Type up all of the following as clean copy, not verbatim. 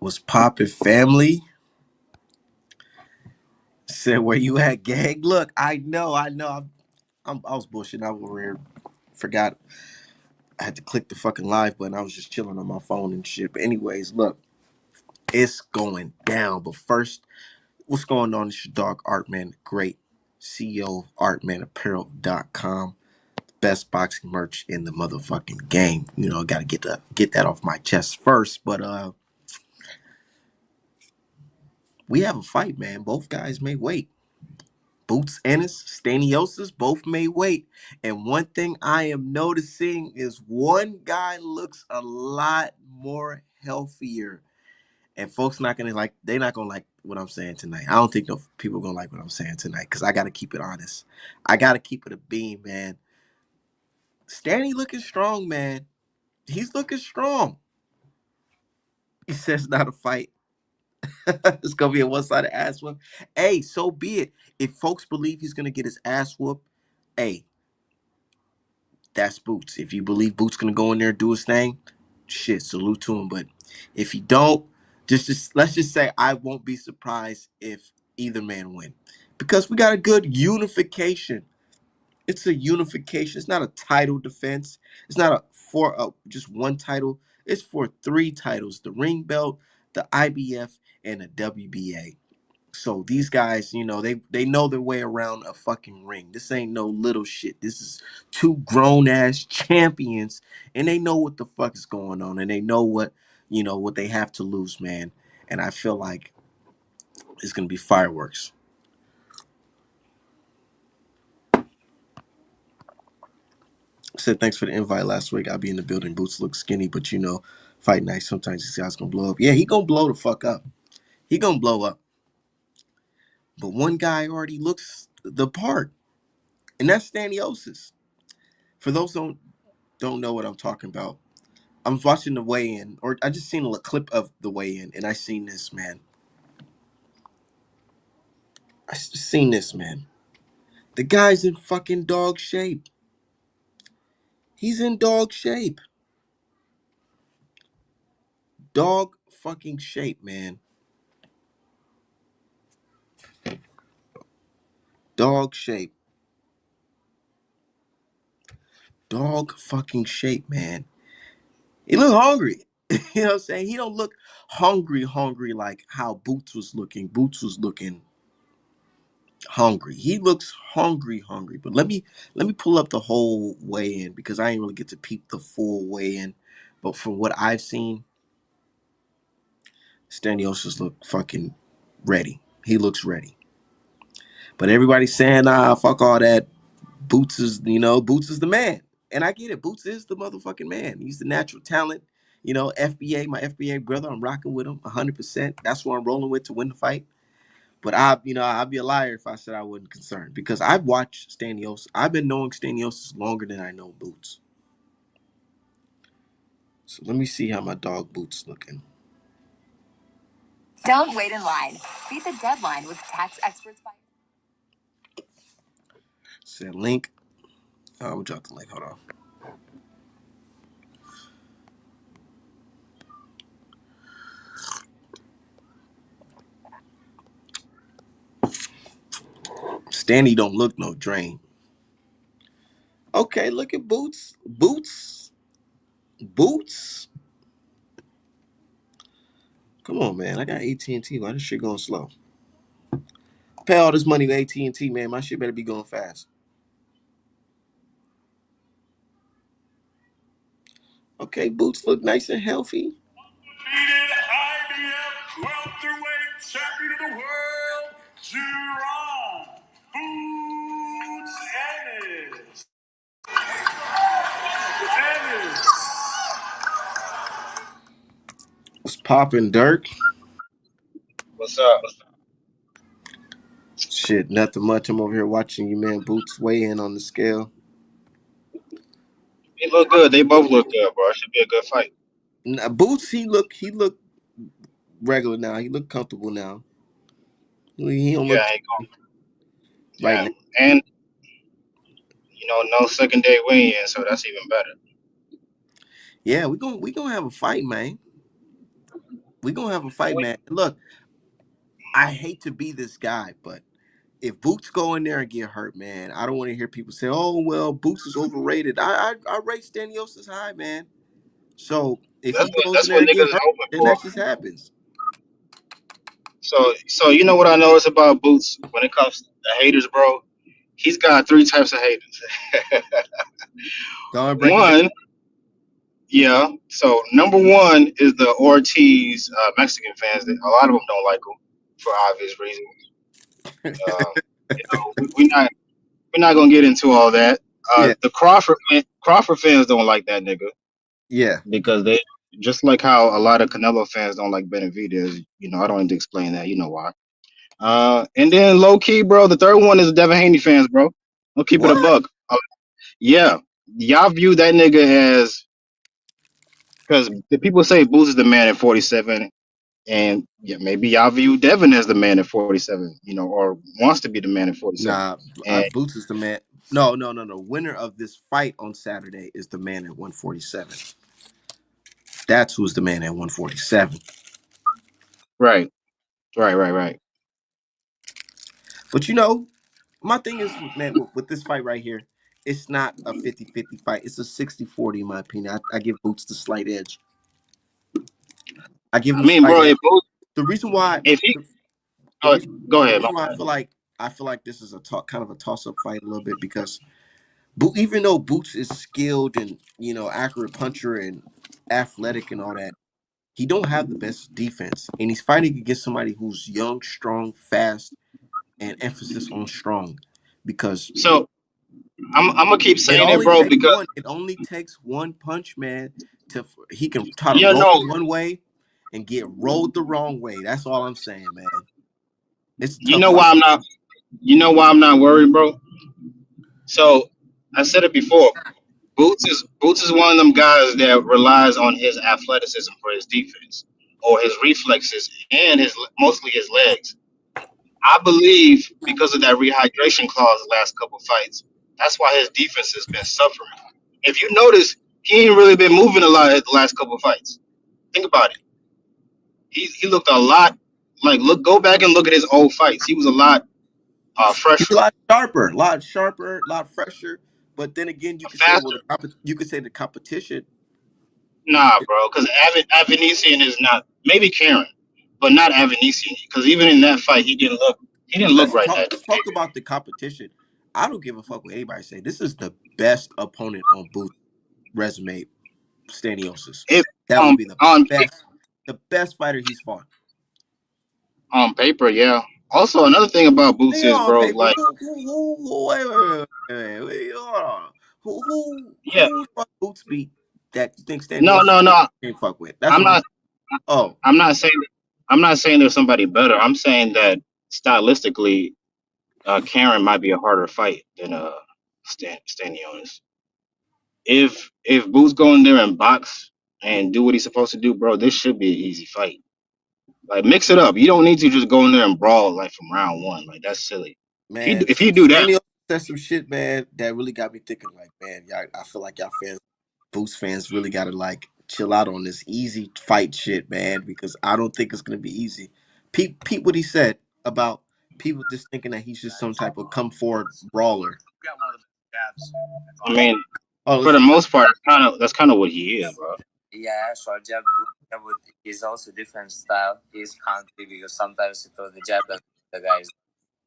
Was poppin' family? Said where you at, gang? Look, I know. I was bullshitting. I was over here. Forgot I had to click the fucking live button. I was just chilling on my phone and shit. But anyways, look, it's going down. But first, what's going on? It's your dog Artman, great CEO of ArtmanApparel.com. Best boxing merch in the motherfucking game. You know, gotta get that off my chest first. But we have a fight, man. Both guys may wait. Boots Ennis, Staniosis both may wait. And one thing I am noticing is one guy looks a lot more healthier. And folks not gonna like, they're not gonna like what I'm saying tonight. I don't think no people are gonna like what I'm saying tonight because I gotta keep it honest. I gotta keep it a beam, man. Stani looking strong, man. He's looking strong. He says not a fight. It's gonna be a one-sided ass whoop. Hey, so be it. If folks believe he's gonna get his ass whooped, hey, that's Boots. If you believe Boots gonna go in there and do his thing, shit, salute to him. But if you don't, just let's just say I won't be surprised if either man win. Because we got a good unification. It's a unification. It's not a title defense. It's not just one title. It's for three titles: the ring belt, the IBF, and the WBA. So these guys, you know, they know their way around a fucking ring. This ain't no little shit. This is two grown ass champions, and they know what the fuck is going on, and they know what they have to lose, man. And I feel like it's gonna be fireworks. Said thanks for the invite last week. I'll be in the building. Boots look skinny, but fight night. Sometimes this guy's gonna blow up. Yeah, he gonna blow the fuck up. He gonna blow up. But one guy already looks the part, and that's Staniosis. For those who don't know what I'm talking about, I was watching the weigh-in, or I just seen a clip of the weigh-in, and I seen this man. Seen this man. The guy's in fucking dog shape. He's in dog shape. Dog fucking shape, man. Dog shape. Dog fucking shape, man. He look hungry. You know what I'm saying? He don't look hungry like how Boots was looking. Boots was looking hungry. He looks hungry. But let me pull up the whole weigh-in because I ain't really get to peep the full weigh-in. But from what I've seen, Staniosis look fucking ready. He looks ready. But everybody's saying, fuck all that. Boots is the man. And I get it. Boots is the motherfucking man. He's the natural talent. FBA, my FBA brother, I'm rocking with him 100%. That's who I'm rolling with to win the fight. But I'd be a liar if I said I wasn't concerned because I've watched Stanios. I've been knowing Stanios longer than I know Boots. So let me see how my dog Boots looking. Don't wait in line. Beat the deadline with tax experts by. Said link. We'll drop the link. Hold on. Stanny don't look no drain. Okay, look at Boots. Boots. Come on, man. I got AT&T. Why this shit going slow? Pay all this money with AT&T, man. My shit better be going fast. Okay, Boots look nice and healthy. Undefeated IBF welterweight champion of the world, Jerron Boots Ennis. What's poppin', Dirk? What's up? Shit, nothing much. I'm over here watching you, man. Boots weigh in on the scale. They look good. They both look good, bro. It should be a good fight. Boots, he look regular now. He look comfortable now. He don't Yeah, look ain't going. right Yeah, now. and no secondary weigh-in, so that's even better. Yeah, we gonna have a fight, man. We gonna have a fight, man. Look, I hate to be this guy, but if Boots go in there and get hurt, man, I don't want to hear people say, "Oh, well, Boots is overrated." I rate Stanios high, man. So if he goes in That's there what and niggas get is hurt, hoping then for. that just happens. So you know what I notice about Boots when it comes to haters, bro? He's got three types of haters. Go and break it down. One, yeah. So number one is the Ortiz Mexican fans. That a lot of them don't like him for obvious reasons. You know, we're not gonna get into all that. Yeah, The Crawford fans don't like that nigga yeah. because they just like how a lot of Canelo fans don't like Benavidez. You know, I don't need to explain that. You know why. And then low key, bro, the third one is the Devin Haney fans, bro. We'll keep it a What? buck. Yeah, y'all view that nigga as because the people say Boots is the man at 47, and yeah, maybe y'all view Devin as the man at 47, you know, or wants to be the man at 47. Nah, And Boots is the man. No, no, no, no. Winner of this fight on Saturday is the man at 147. That's who's the man at 147. right, right. But my thing is, man, with this fight right here, it's not a 50-50 fight. It's a 60-40 in my opinion. I give Boots the slight edge. I give him I the mean, slight bro, edge. if Boots, The reason why, if he, the, the oh, reason, go the ahead, my reason why bad. I feel like this is a kind of a toss up fight a little bit because even though Boots is skilled and accurate puncher and athletic and all that, he don't have the best defense, and he's fighting against somebody who's young, strong, fast, and emphasis on strong, because So I'm gonna keep saying it, bro, because it only takes one punch, man, to he can try to yeah, roll no, one way and get rolled the wrong way. That's all I'm saying, man. It's a you tough know fight. why I'm not, you know why I'm not worried, bro. So I said it before. Boots is one of them guys that relies on his athleticism for his defense, or his reflexes and his mostly his legs. I believe because of that rehydration clause the last couple fights, that's why his defense has been suffering. If you notice, he ain't really been moving a lot at the last couple fights. Think about it. He looked a lot like go back and look at his old fights. He was a lot He's fresher, a lot sharper, a lot fresher. But then again, you could say, well, faster. you could say the competition. Nah, bro, because Avanesian is not maybe Karen, but not Avanesian. Because even in that fight, he didn't look right that Let's day. talk about the competition. I don't give a fuck what anybody say. This is the best opponent on Booth's resume, Staniosis. If That would um be on the best fighter he's fought. on paper, yeah. Also, another thing about Boots Yeah, is, on bro, paper. like Wait, hold on. yeah, Who fuck Boots beat that you think no, Staniosis no, no. can't fuck with? That's I'm what I'm. not. Oh, I'm not saying. I'm not saying there's somebody better. I'm saying that stylistically, Karen might be a harder fight than Stanionis. If Boots go in there and box and do what he's supposed to do, bro, this should be an easy fight. Like mix it up. You don't need to just go in there and brawl like from round one. Like that's silly. man, If you do that, Staniosis said some shit, man, that really got me thinking. Like, man, y'all, I feel like y'all fans, Boots fans, really got to like chill out on this easy fight shit, man, because I don't think it's gonna be easy. Pete, what he said about people just thinking that he's just some type of come forward brawler. I mean, Oh, for the listen. most part, that's kind of what he is, bro. Yeah, short jab, jab with is also different style. He's country because sometimes he throw the jab that the guy is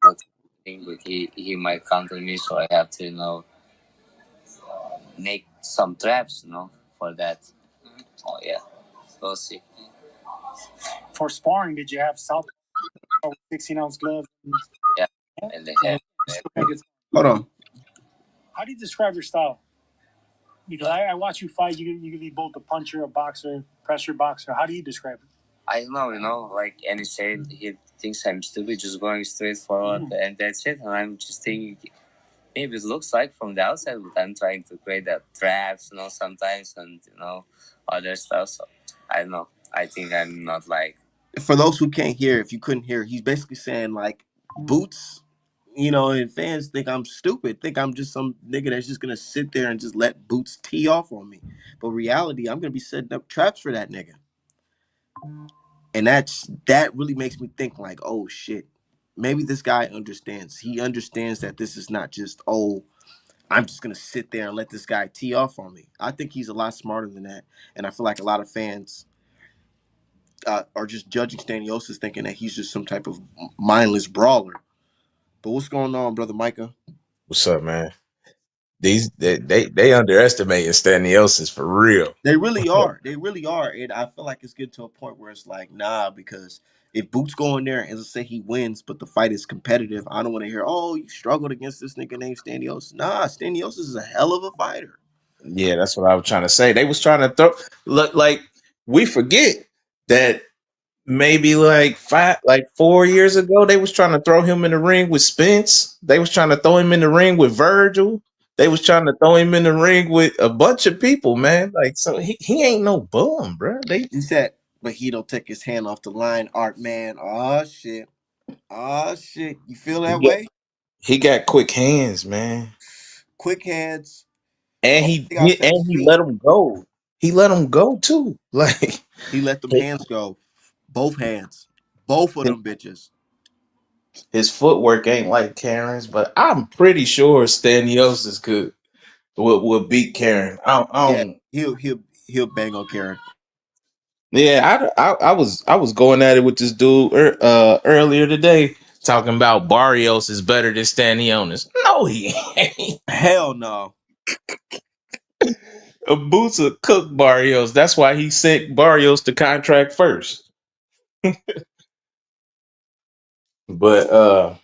not thinking, but he might counter me, so I have to make some traps for that. Oh yeah, we'll see. For sparring, did you have south 16-ounce gloves? Yeah, and the head. Hold on. How do you describe your style? Because I watch you fight. You can be both a puncher, a boxer, pressure boxer. How do you describe it? I don't know, like any say he thinks I'm stupid, just going straight forward, and that's it. And I'm just thinking maybe it looks like from the outside, but I'm trying to create that traps, sometimes and other stuff. So I don't know. I think I'm not like For those who can't hear, if you couldn't hear, he's basically saying like Boots, and fans think I'm stupid, think I'm just some nigga that's just gonna sit there and just let Boots tee off on me. But reality, I'm gonna be setting up traps for that nigga. And that really makes me think like, oh shit, maybe this guy understands. He understands that this is not just, oh, I'm just gonna sit there and let this guy tee off on me. I think he's a lot smarter than that, and I feel like a lot of fans are just judging Staniosis, thinking that he's just some type of mindless brawler. But what's going on, brother Micah? What's up, man? They underestimating Staniosis for real. They really are. They really are. And I feel like it's getting to a point where it's like, nah, because if Boots go in there and let's say he wins, but the fight is competitive, I don't want to hear, oh, you struggled against this nigga named Staniosis. Nah, Staniosis is a hell of a fighter. Yeah, that's what I was trying to say. They was trying to throw look like we forget that maybe like 4 years ago they was trying to throw him in the ring with Spence. They was trying to throw him in the ring with Virgil. They was trying to throw him in the ring with a bunch of people, man. Like so he ain't no bum, bro. They He said, but he don't take his hand off the line, Art man. Oh shit. Oh shit. You feel he that got, way? he got quick hands, man. Quick hands. And Only he, thing I'll he say is and he feet. let him go. He let him go too. Like He let them his, hands go. Both hands. Both of his them bitches. his footwork ain't like Karen's, but I'm pretty sure Staniosis would beat Karen. I Yeah, don't. he'll bang on Karen. Yeah, I was going at it with this dude earlier today, talking about Barrios is better than Stanionis. No, he ain't. Hell no. Abusa cooked Barrios. That's why he sent Barrios to contract first. But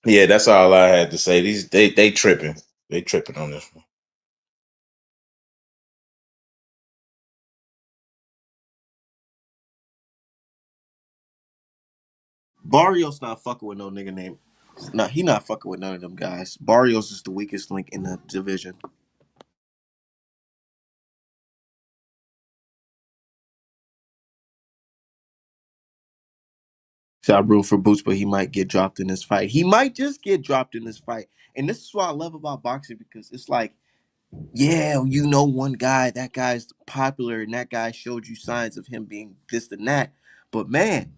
yeah, that's all I had to say. These they tripping. They tripping on this one. Barrios not fucking with no nigga name. No, he not fucking with none of them guys. Barrios is the weakest link in the division. So I room for Boots, but he might get dropped in this fight. He might just get dropped in this fight. And this is what I love about boxing because it's like, yeah, you know one guy, that guy's popular, and that guy showed you signs of him being this and that. But man,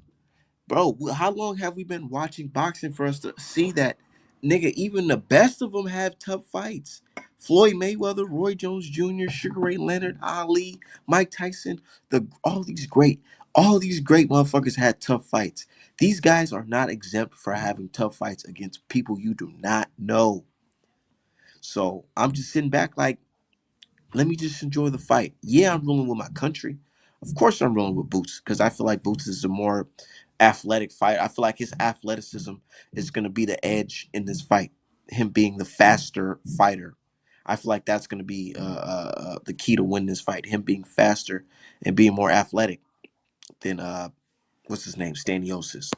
bro, how long have we been watching boxing for us to see that, nigga, even the best of them have tough fights? Floyd Mayweather, Roy Jones Jr., Sugar Ray Leonard, Ali, Mike Tyson, all these great motherfuckers had tough fights. These guys are not exempt for having tough fights against people you do not know. So I'm just sitting back like, let me just enjoy the fight. Yeah, I'm rolling with my country. Of course, I'm rolling with Boots because I feel like Boots is a more athletic fighter. I feel like his athleticism is going to be the edge in this fight. Him being the faster fighter, I feel like that's going to be the key to win this fight. Him being faster and being more athletic than what's his name, Staniosis.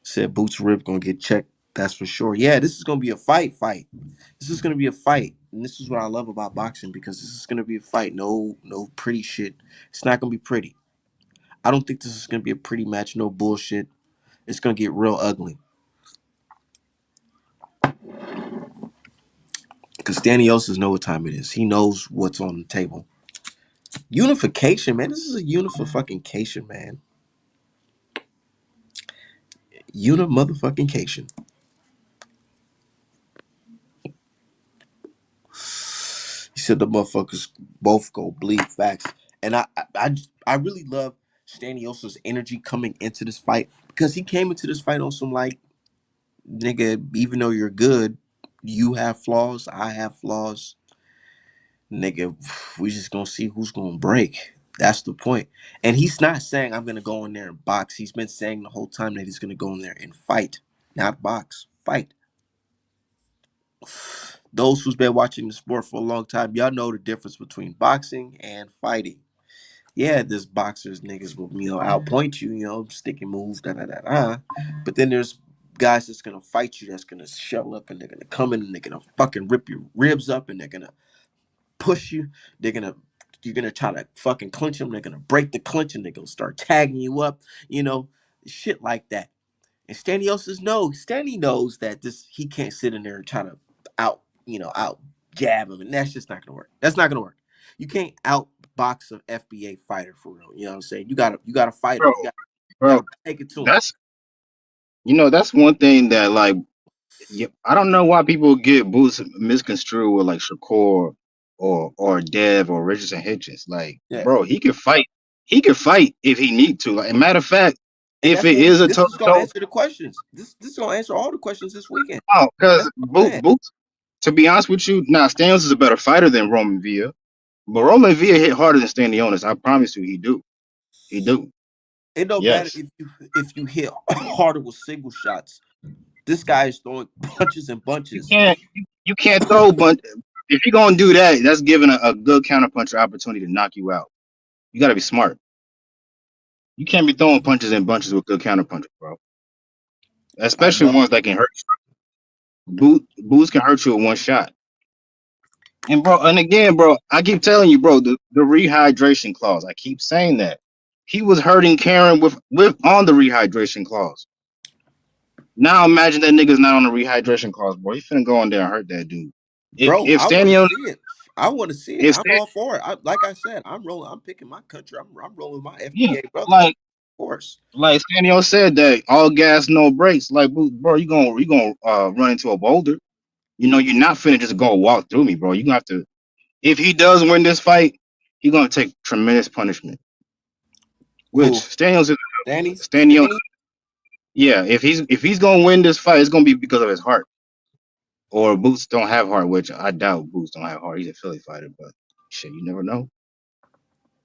Said Boots rib gonna get checked. That's for sure. Yeah, this is gonna be a fight. Fight. This is gonna be a fight, and this is what I love about boxing because this is gonna be a fight. No pretty shit. It's not gonna be pretty. I don't think this is gonna be a pretty match. No bullshit. It's gonna get real ugly because Staniosis know what time it is. He knows what's on the table. Unification, man. This is a unification, man. Uni motherfucking cation. He said the motherfuckers both go bleed facts. And I really love Staniosa's energy coming into this fight because he came into this fight on some like, nigga, even though you're good, you have flaws, I have flaws. Nigga, we just gonna see who's gonna break. That's the point. And he's not saying I'm gonna go in there and box. He's been saying the whole time that he's gonna go in there and fight, not box, fight. Those who's been watching the sport for a long time, y'all know the difference between boxing and fighting. Yeah, there's boxers, niggas will, outpoint you, sticking moves, da da da da. But then there's guys that's gonna fight you, that's gonna show up and they're gonna come in and they're gonna fucking rip your ribs up and they're gonna push you. They're gonna you're gonna try to fucking clinch them, they're gonna break the clinch and they're gonna start tagging you up, you know, shit like that. And Stanley knows that this he can't sit in there and try to out, out jab him, and that's just not gonna work. That's not gonna work. You can't out box an FBA fighter for real. You know what I'm saying? You gotta fight him. bro, You bro. gotta take it to him. That's that's one thing that like I don't know why people get Boots misconstrued with like Shakur or Dev or Richardson Hitchens. Like, Yeah. bro, he could fight. He could fight if he need to. Like, matter of fact, And if that's it what is a this toe is to gonna toe, answer the questions. This is gonna answer all the questions this weekend. because That's what I'm saying. Boots. To be honest with you, now Stanios is a better fighter than Roman Villa, but Roman Villa hit harder than Stanionis. I promise you, he do. He do. It don't matter Yes. if you hit harder with single shots. This guy is throwing punches and You bunches. can't. You can't throw, but if you're gonna do that, that's giving a good counterpuncher opportunity to knock you out. You got to be smart. You can't be throwing punches and bunches with good counterpunchers, bro. I Especially know. ones that can hurt you. Boots can hurt you with one shot. And again, bro, I keep telling you, bro, the rehydration clause. I keep saying that. He was hurting Karen with on the rehydration clause. Now imagine that nigga's not on the rehydration clause, bro. He finna go on there and hurt that dude. Bro, If I want to Stanio, see it. I want to see it. if I'm Stan, all for it. Like I said, I'm rolling. I'm picking my country. I'm rolling my yeah, FBA brother. Of like course. like Stanio said that all gas no brakes. Like, bro, you gonna run into a boulder. You're not finna just go walk through me, bro. You gonna have to. If he does win this fight, he's gonna take tremendous punishment. Which Who? Stanios is Danny? Stanio. Stanny? Yeah, if he's gonna win this fight, it's gonna be because of his heart. Or Boots don't have heart, which I doubt Boots don't have heart. He's a Philly fighter, but shit, you never know.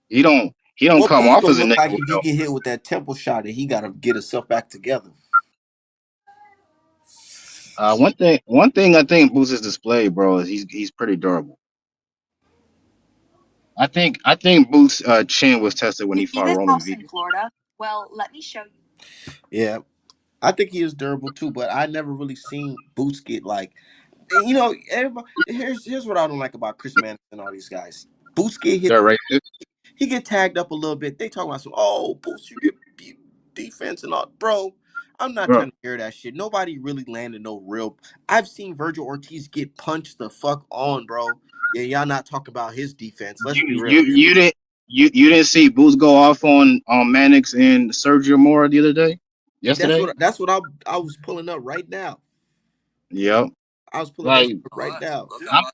He don't What come Boots off gonna as a look nigga like with if he no. get hit with that temple shot and he gotta get himself back together? One thing I think Boots has displayed, bro, is he's pretty durable. I think Boots' chin was tested when You he see fought this Roman house V. in Florida? Well, let me show you. Yeah. I think he is durable too, but I never really seen Boots get like everybody here's what I don't like about Chris Mannix and all these guys. Boots get hit. They're racist, He get tagged up a little bit. They talk about some, oh, Boots, you get beat defense and all. Bro, I'm not bro. trying to hear that shit. Nobody really landed no real. I've seen Virgil Ortiz get punched the fuck on, bro. Yeah, y'all not talking about his defense. Let's You be you real. you didn't you didn't see Boots go off on Mannix and Sergio Mora the other day, yesterday. That's what I was pulling up right now. Yep. I was pulling that Like, shit up right now. I'm,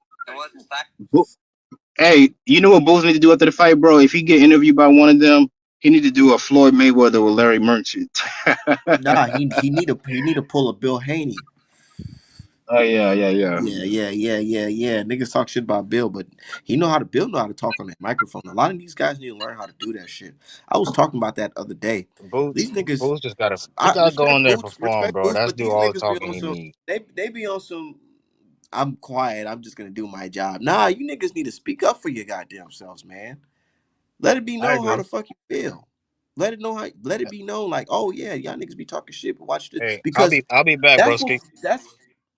hey, you know what Bulls need to do after the fight, bro? If he get interviewed by one of them, he need to do a Floyd Mayweather with Larry Merchant. Nah, he need to pull a Bill Haney. Oh yeah, yeah, yeah. Yeah. Niggas talk shit about Bill, but Bill know how to talk on that microphone. A lot of these guys need to learn how to do that shit. I was talking about that other day. Boots, These niggas, Boots just I gotta go in there and perform, respect bro. Boots, That's but do these all the niggas be talking on he some. need. They be on some. I'm quiet. I'm just gonna do my job. Nah, you niggas need to speak up for your goddamn selves, man. Let it be I known how agree. the fuck you feel. Let it be known, like, oh yeah, y'all niggas be talking shit, but watch this Hey, I'll because be I'll be back, that's what broski. that's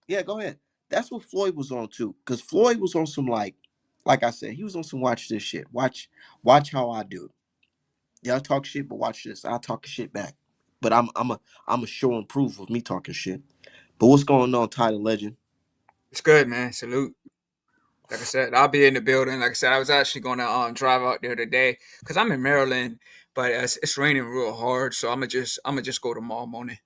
yeah, go ahead. That's what Floyd was on too. Because Floyd was on some like I said, he was on some watch this shit. Watch how I do. Y'all talk shit, but watch this. I'll talk shit back. But I'm a show and proof of me talking shit. But what's going on, Tyler Legend? It's good, man. Salute. Like I said, I'll be in the building. Like I said, I was actually going to drive out there today because I'm in Maryland, but it's raining real hard. So I'm gonna just go tomorrow morning.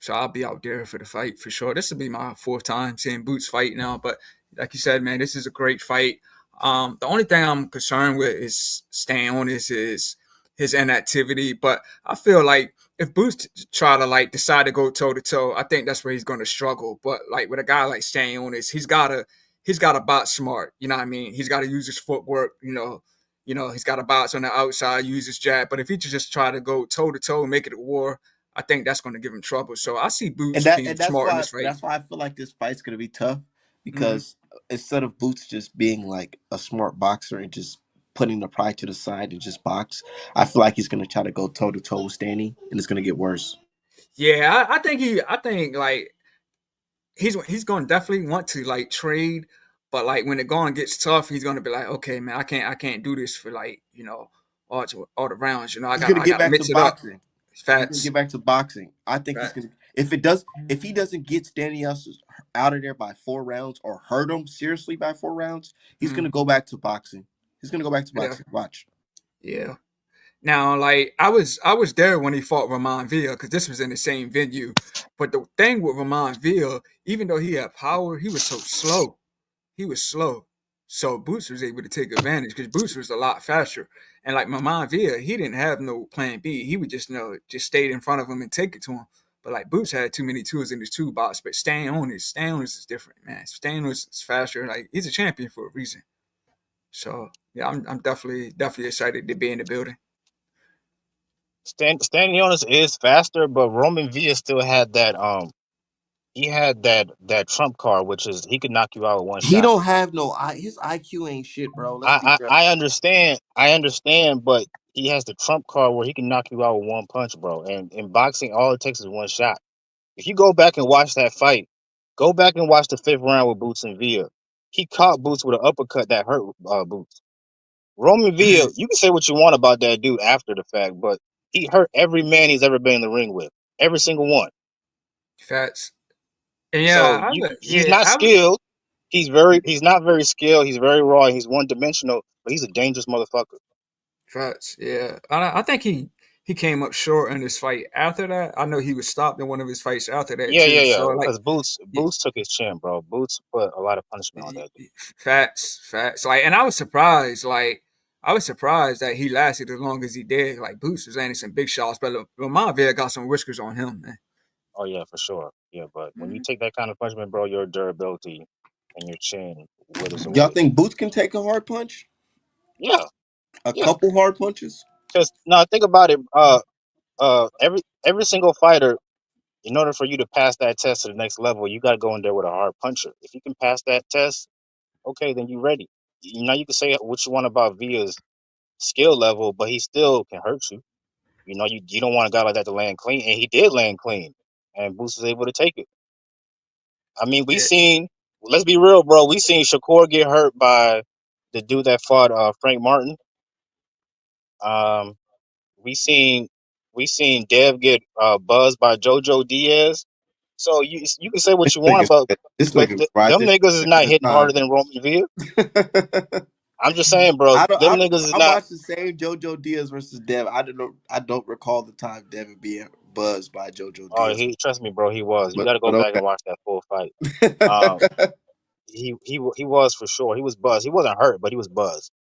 So I'll be out there for the fight for sure. This will be my fourth time seeing Boots fight now. But like you said, man, this is a great fight. The only thing I'm concerned with is staying on is his inactivity. But I feel like if Boots try to like decide to go toe to toe, I think that's where he's going to struggle. But like with a guy like staying on this, he's got to box smart. You know what I mean? He's got to use his footwork. He's got to box on the outside, use his jab. But if he just try to go toe to toe, make it a war, I think that's going to give him trouble. So I see And Boots that being and that's smart in why this fight. that's why I feel like this fight's gonna be tough Hmm. because instead of Boots just being like a smart boxer and just putting the pride to the side and just box, I feel like he's gonna try to go toe to toe with Stani and it's gonna get worse. Yeah, I think like he's going to definitely want to like trade, but like when the going gets tough, he's going to be like, okay, man, I can't do this for like all the rounds. I He's got gonna I get got to back to mix it up. boxing. He's gonna Fats, get back to boxing. I think he's fats. gonna if he doesn't get Stani out of there by 4 rounds or hurt him seriously by 4 rounds, he's Mm, gonna go back to boxing. He's gonna go back to yeah, boxing. Watch. Yeah. Now, like I was there when he fought Ramon Villa because this was in the same venue. But the thing with Ramon Villa, even though he had power, he was so slow. He was slow. So Boots was able to take advantage because Boots was a lot faster. And like Ramon Villa, he didn't have no plan B. He would just just stay in front of him and take it to him. But like Boots had too many tools in his toolbox. But Stan is different, man. Stan is faster. Like he's a champion for a reason. So yeah, I'm definitely excited to be in the building. Stanionis is faster, but Roman Villa still had that he had that trump card, which is he could knock you out with one He shot. don't have no his IQ ain't shit, bro. Let's be real. I understand, but he has the trump card where he can knock you out with one punch, bro. And in boxing, all it takes is one shot. If you go back and watch that fight, go back and watch the fifth round with Boots and Villa. He caught Boots with an uppercut that hurt Boots. Roman Villa, you can say what you want about that dude after the fact, but he hurt every man he's ever been in the ring with, every single one. Facts. And So he's not I would skilled. He's not very skilled. He's very raw. He's one dimensional, but he's a dangerous motherfucker. facts. Yeah, I think he came up short in this fight. After that, I know he was stopped in one of his fights after that Yeah, yeah, too. yeah. So like, Because Boots took his chin, bro. Boots put a lot of punishment on that dude. facts. Like, and I was surprised. Like, I was surprised that he lasted as long as he did. Like, Boots was landing some big shots, but Lamont Vera got some whiskers on him, man. Oh yeah, for sure. Yeah, but when you Mhm. take that kind of punishment, bro, your durability and your chin withers Y'all away. think Boots can take a hard punch? Yeah, A yeah. couple hard punches? Because now think about it. Every single fighter, in order for you to pass that test to the next level, you got to go in there with a hard puncher. If you can pass that test, okay, then you ready. You know, you can say what you want about Villa's skill level, but he still can hurt you. You know, you don't want a guy like that to land clean, and he did land clean, and Boost was able to take it. I mean, we Yeah, seen. Let's be real, bro. We seen Shakur get hurt by the dude that fought Frank Martin. Um, we seen we seen Dev get buzzed by JoJo Diaz. So you can say what This you want nigga about, said, this but nigga ride them this niggas is shit not every hitting harder time. than Roman Villa. I'm just saying, bro. I don't. Them niggas is I not. watched the same JoJo Diaz versus Dev. I don't recall the time Devin being buzzed by JoJo Oh, Diaz. he trust me, bro. He was. You got to go But back and okay. watch that full fight. Um, he was for sure. He was buzzed. He wasn't hurt, but he was buzzed.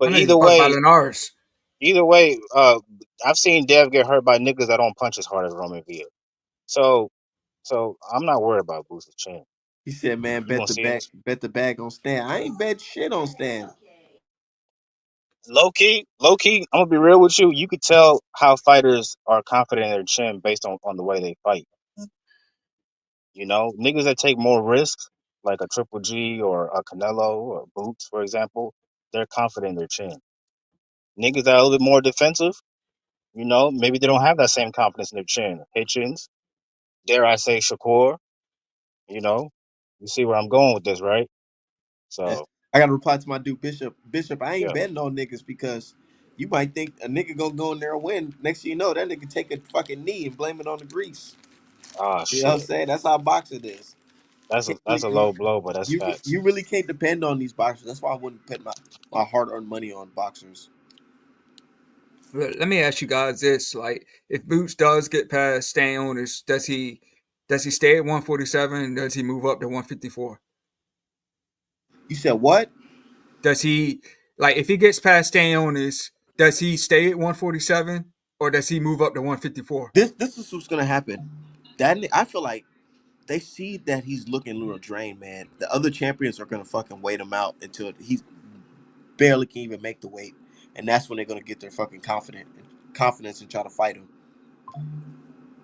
I But know you're talking about Linares. either way, I've seen Dev get hurt by niggas that don't punch as hard as Roman Villa. So, so I'm not worried about Booster's chin. He said, "Man, You gonna see him bet the bag on Stan." I ain't bet shit on Stan. low key, low key. I'm gonna be real with you. You could tell how fighters are confident in their chin based on the way they fight. You know, niggas that take more risks, like a Triple G or a Canelo or Boots, for example, they're confident in their chin. Niggas that are a little bit more defensive, you know, maybe they don't have that same confidence in their chin. Hitchens, dare I say Shakur, you know, you see where I'm going with this, right? Eh, So, I got to reply to my dude Bishop. Bishop, I ain't yeah. betting on niggas because you might think a nigga gonna go in there and win. Next thing you know, that nigga take a fucking knee and blame it on the grease. Ah, You know what I'm shit. saying? That's how boxing is. Can't That's really, a low blow, but that's facts. you really can't depend on these boxers. That's why I wouldn't put my hard earned money on boxers. But let me ask you guys this: like, if Boots does get past Stan Owners, does he stay at 147? Does he move up to 154? You said what? Does he like if he gets past Stan Owners, does he stay at 147 or does he move up to 154? This is what's gonna happen. I feel like they see that he's looking a little drained, man. The other champions are gonna fucking wait him out until he's barely can even make the weight, and that's when they're gonna get their fucking confidence and try to fight him.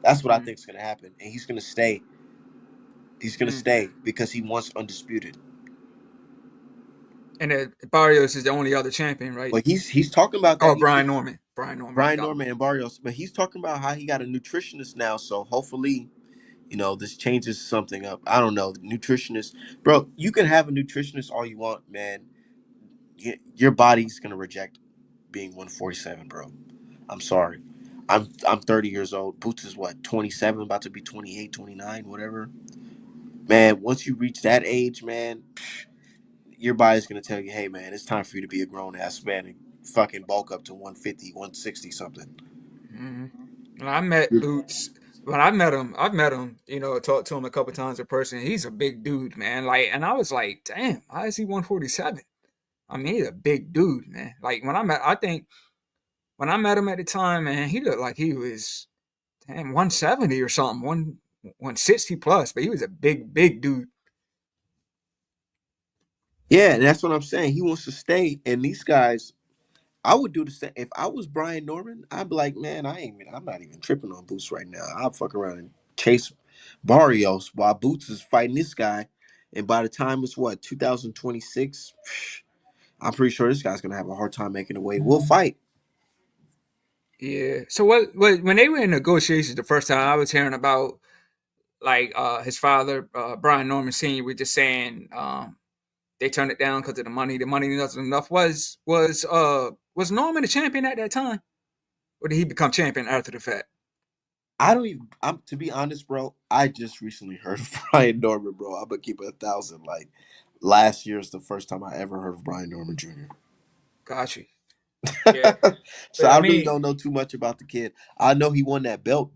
That's what I Mm, think is gonna happen, and he's gonna stay. He's gonna mm. stay because he wants undisputed. And Barrios is the only other champion, right? But he's talking about Oh, that. Brian Norman. Brian Norman. I Brian forgot. Norman and Barrios, but he's talking about how he got a nutritionist now. So hopefully, this changes something up. I don't know. Nutritionist, bro. You can have a nutritionist all you want, man. Your body's gonna reject being 147, bro. I'm sorry. I'm 30 years old. Boots is what, 27, about to be 28, 29, whatever. Man, once you reach that age, man, your body's gonna tell you, hey man, it's time for you to be a grown ass man. fucking bulk up to 150, 160 something. Hmm. When I met Boots, when I met him, I've met him, talked to him a couple times in person. He's a big dude, man. Like, and I was like, damn, why is he 147? I mean, he's a big dude, man. Like I think when I met him at the time, man, he looked like he was damn 170 or something, 160 plus, but he was a big dude. Yeah, and that's what I'm saying. He wants to stay, and these guys, I would do the same. If I was Brian Norman, I'd be like, man, I'm not even tripping on Boots right now. I'll fuck around and chase Barrios while Boots is fighting this guy. And by the time it's what 2026, I'm pretty sure this guy's gonna have a hard time making the weight. We'll fight. Yeah. So what when they were in negotiations the first time, I was hearing about like his father, Brian Norman Sr. was just saying they turned it down because of the money. The money wasn't enough. Was Norman the champion at that time, or did he become champion after the fact? I don't even. I'm to be honest, bro. I just recently heard of Brian Norman, bro. I'm gonna keep it 1,000. Like last year's the first time I ever heard of Brian Norman Jr. Got you. Yeah. So But I I really mean, don't know too much about the kid. I know he won that belt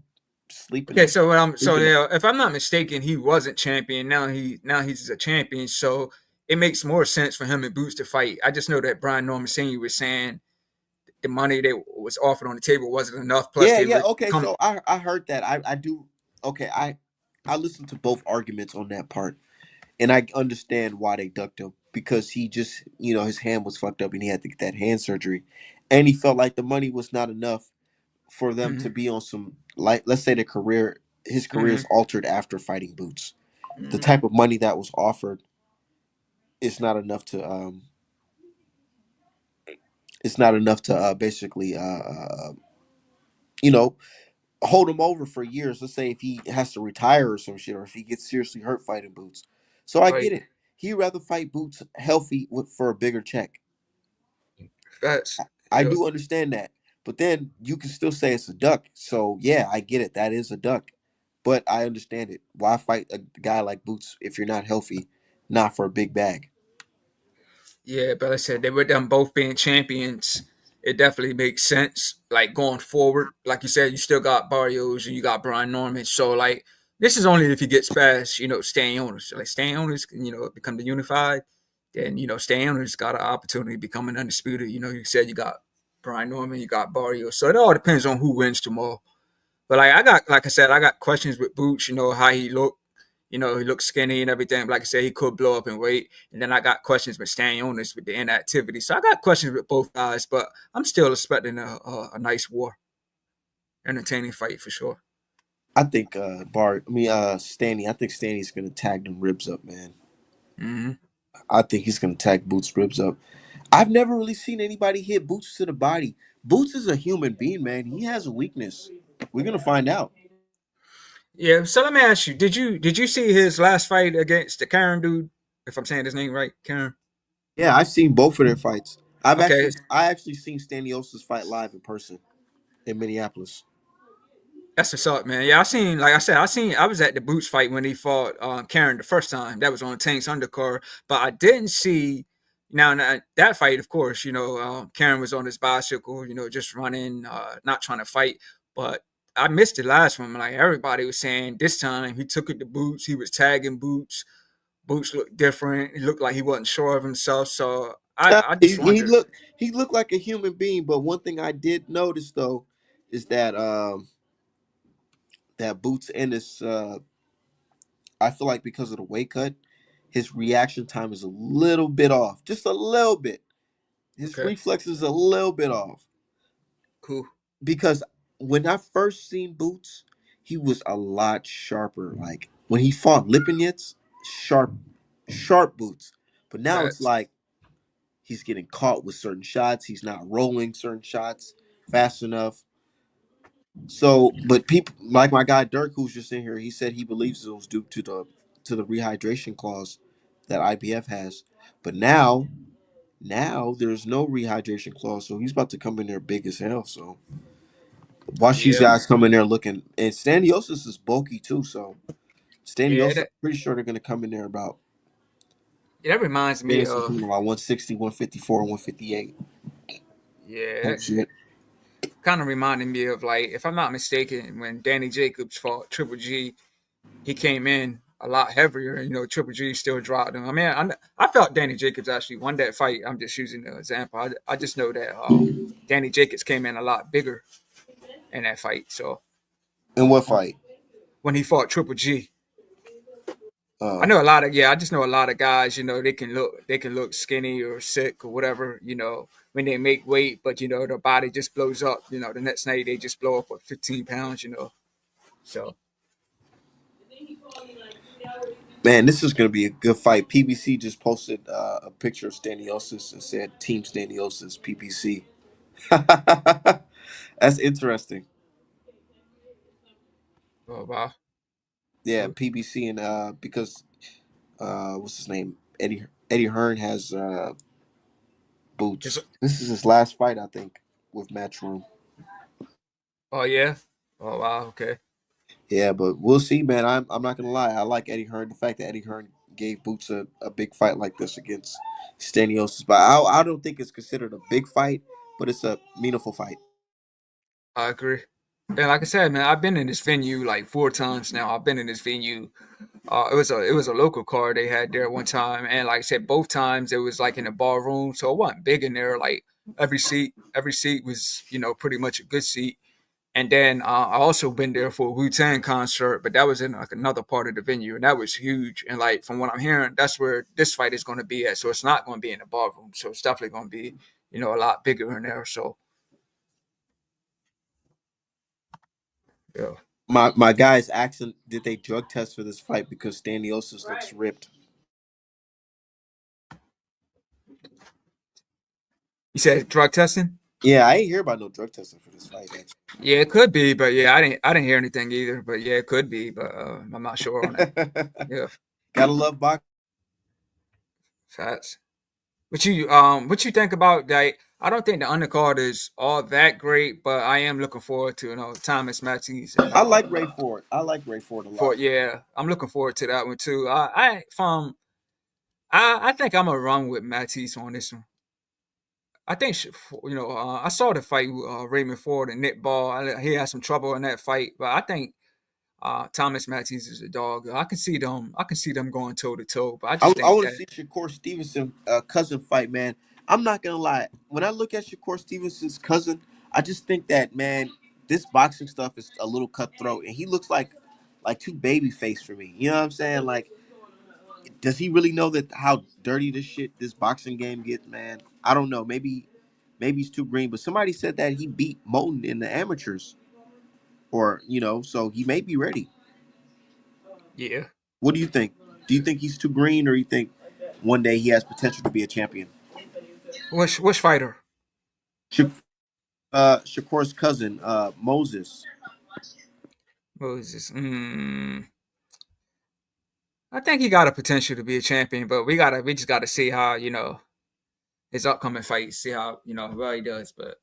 okay. sleeping So what I'm so sleeping. yeah, if I'm not mistaken, he wasn't champion. Now he's a champion. So it makes more sense for him and Boots to fight. I just know that Brian Norman Sr. was saying the money that was offered on the table wasn't enough. Plus, Yeah, they yeah. were Okay, coming. so I heard that. I do. Okay, I listened to both arguments on that part, and I understand why they ducked him because he just his hand was fucked up and he had to get that hand surgery, and he felt like the money was not enough for them to Hmm. be on some, like, let's say his career Hmm. is altered after fighting Boots. The Hmm. type of money that was offered is not enough to basically you know hold him over for years. Let's say if he has to retire or some shit, or if he gets seriously hurt fighting Boots. So I Right. get it. He'd rather fight Boots healthy for a bigger check. That's I yeah. do understand that. But then you can still say it's a duck. So yeah, I get it. That is a duck. But I understand it. Why fight a guy like Boots if you're not healthy, not for a big bag? Yeah, but like I said, they with them both being champions, it definitely makes sense. Like going forward, like you said, you still got Barrios and you got Brian Norman. So like this is only if he gets past, staying owners. Like staying owners can, become the unified. Then, staying owners got an opportunity to become an undisputed. You said you got Brian Norman, you got Barrios. So it all depends on who wins tomorrow. But like I said, I got questions with Boots. How he looked. He looked skinny and everything. But like I said, he could blow up in weight. And then I got questions with staying on this with the inactivity. So I got questions with both guys. But I'm still expecting a nice war, entertaining fight for sure. I think Stani. I think Stani's gonna tag them ribs up, man. Hmm. I think he's gonna tag Boots ribs up. I've never really seen anybody hit Boots to the body. Boots is a human being, man. He has a weakness. We're gonna find out. Yeah. So let me ask you: Did you see his last fight against the Karen dude? If I'm saying his name right, Karen. Yeah, I've seen both of their fights. Okay. I actually seen Stanios's fight live in person in Minneapolis. That's what's up, man. Yeah, like I said, I was at the Boots fight when he fought Karen the first time. That was on Tank's undercard, but I didn't see. Now that fight, of course, Karen was on his bicycle, just running, not trying to fight. But I missed the last one. Like everybody was saying, this time he took it to Boots. He was tagging Boots. Boots looked different. He looked like he wasn't sure of himself. So I just He wonder. looked like a human being, but one thing I did notice though is that Boots and his I feel like because of the weight cut, his reaction time is a little bit off, just a little bit. His Okay, reflexes a little bit off cool. because when I first seen Boots, he was a lot sharper. Like when he fought Lipinets, sharp, sharp Boots. But now it's Facts. like he's getting caught with certain shots. He's not rolling certain shots fast enough. So, but people like my guy Dirk, who's just in here, he said he believes it was due to the rehydration clause that IBF has. But now there's no rehydration clause, so he's about to come in there big as hell. So watch these Yeah, guys come in there looking. And Staniosis is bulky too, so yeah. Staniosis, I'm pretty sure they're gonna come in there about That reminds me Staniosis of. coming about 160, 154, 158. Yeah, Oh shit. kind of reminded me of, like, if I'm not mistaken, when Danny Jacobs fought Triple G, he came in a lot heavier, and Triple G still dropped him. I mean, I felt Danny Jacobs actually won that fight. I'm just using the example. I just know that Danny Jacobs came in a lot bigger in that fight. So In what um, fight? when he fought Triple G, I Uh, know a lot of I just know a lot of guys. They can look skinny or sick or whatever. When they make weight, but their body just blows up. The next night they just blow up with 15 pounds. So Man, this is gonna be a good fight. PBC just posted a picture of Staniosis and said Team Staniosis PBC. That's interesting. wow. Yeah, PBC and because what's his name? Eddie Hearn has It's, boots. This is his last fight, I think, with Matchroom. oh yeah. Oh wow. Okay. Yeah, but we'll see, man. I'm not gonna lie. I like Eddie Hearn. The fact that Eddie Hearn gave Boots a big fight like this against Staniosis, but I don't think it's considered a big fight, but it's a meaningful fight. I agree. And like I said, man, I've been in this venue like 4 times now. I've been in this venue. It was a local car they had there one time, and like I said, both times it was like in a bar room, so it wasn't big in there. Like every seat was pretty much a good seat. And then I also been there for a Wu-Tang concert, but that was in like another part of the venue, and that was huge. And like from what I'm hearing, that's where this fight is going to be at. So it's not going to be in the bar room. So it's definitely going to be a lot bigger in there. So yeah. My guys asking, did they drug test for this fight because Staniosis looks ripped. You said drug testing? Yeah, I ain't hear about no drug testing for this fight Yeah, it could be, but yeah, I didn't hear anything either. But yeah, it could be, but I'm not sure on that. actually. Yeah, Gotta love boxing. facts. What you think about, like, I don't think the undercard is all that great, but I am looking forward to Thomas Matthews and I like Ray Ford. I like Ray Ford a for lot. yeah, I'm looking forward to that one too. I think I'm gonna run with Matisse on this one. I think I saw the fight with Raymond Ford and Nick Ball. He had some trouble in that fight, but I think Thomas Matthews is a dog. I can see them. I can see them going toe to toe. But I I just think want to that see Shakur Stevenson cousin fight, man. I'm not gonna lie. When I look at Shakur Stevenson's cousin, I just think that, man, this boxing stuff is a little cutthroat, and he looks like too baby face for me. You know what I'm saying? Like, does he really know that how dirty this boxing game gets, man? I don't know. Maybe he's too green. But somebody said that he beat Moten in the amateurs, or so he may be ready. yeah. What do you think? Do you think he's too green, or you think one day he has potential to be a champion? Which fighter? Shakur's cousin, Moses. Moses. I think he got a potential to be a champion, but we just gotta see how his upcoming fights, see how well he does. But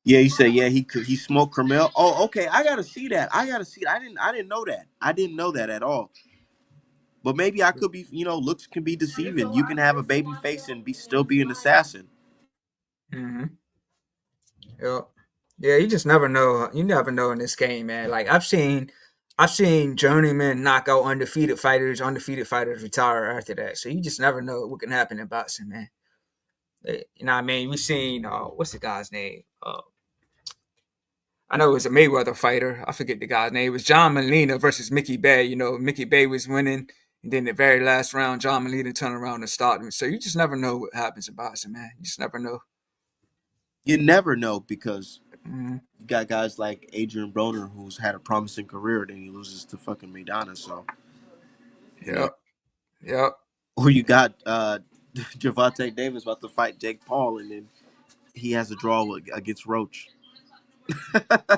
Yeah, he said, yeah, he smoked Carmel. Oh, okay, I gotta see that. I gotta see. I didn't know that. I didn't know that at all. But maybe I could be. Looks can be deceiving. You can have a baby face and still be an assassin. hmm yeah, yeah, you just never know. You never know in this game, man. Like I've seen journeymen knock out undefeated fighters retire after that. So you just never know what can happen in boxing, man. You know what I mean? We seen what's the guy's name? I know it was a Mayweather fighter. I forget the guy's name. It was John Molina versus Mickey Bay. Mickey Bay was winning, and then the very last round, John Molina turned around and stopped him. So you just never know what happens in boxing, man. You just never know. You never know because Mhm. you got guys like Adrian Broner who's had a promising career, then he loses to fucking Maidana. So you know, Yep. Yep. or you got Javante Davis about to fight Jake Paul, and then he has a draw against Roach.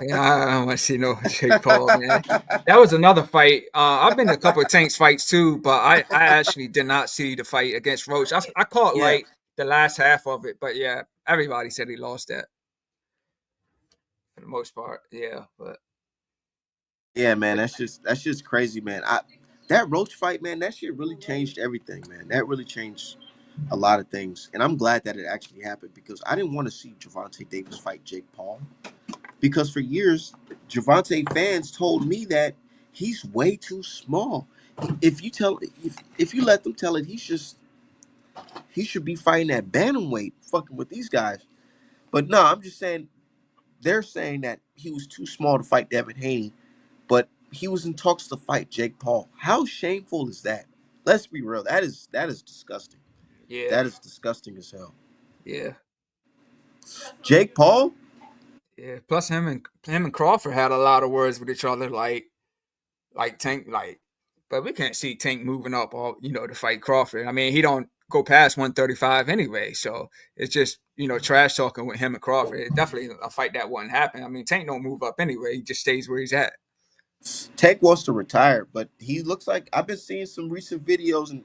Yeah, I don't want to see no Jake Paul, man. That was another fight. I've been to a couple of Tanks fights too, but I actually did not see the fight against Roach. I caught Yeah, like the last half of it, but yeah, everybody said he lost that for the most part. Yeah, but yeah, man. That's just crazy, man. That Roach fight, man. That shit really changed everything, man. That really changed. a lot of things, and I'm glad that it actually happened because I didn't want to see Javante Davis fight Jake Paul because for years Javante fans told me that he's way too small. If you tell if you let them tell it, he should be fighting at bantamweight, fucking with these guys. But no, I'm just saying they're saying that he was too small to fight Devin Haney, but he was in talks to fight Jake Paul. How shameful is that? Let's be real. That is disgusting. Yeah, That is disgusting as hell. yeah, Jake Paul? yeah. Plus, him and Crawford had a lot of words with each other, like Tank, like. But we can't see Tank moving up, all to fight Crawford. I mean, he don't go past 135 anyway, so it's just trash talking with him and Crawford. It definitely a fight that wouldn't happen. I mean, Tank don't move up anyway; he just stays where he's at. Tank wants to retire, but he looks like I've been seeing some recent videos and